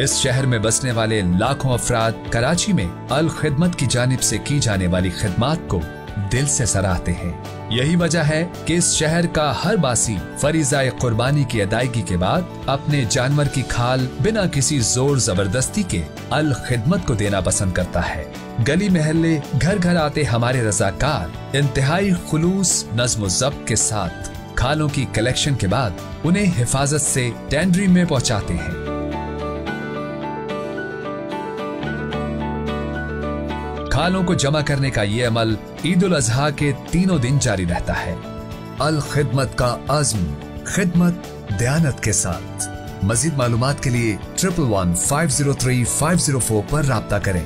इस शहर में बसने वाले लाखों अफराद कराची में अल खिदमत की जानिब से की जाने वाली खिदमत को दिल से सराहते हैं। यही वजह है कि इस शहर का हर बासी फरीज़ाए कुर्बानी की अदायगी के बाद अपने जानवर की खाल बिना किसी जोर जबरदस्ती के अल खिदमत को देना पसंद करता है। गली महल्ले घर घर आते हमारे रज़ाकार इंतहाई खुलूस नज़्म ज़ब्त के साथ खालों की कलेक्शन के बाद उन्हें हिफाजत से टेंडरी में पहुंचाते हैं। खालों को जमा करने का ये अमल ईद उल अजहा के तीनों दिन जारी रहता है। अल खिदमत का अज़्म, खिदमत दयानत के साथ। मज़ीद मालूमात के लिए 111503 504 पर राब्ता करें।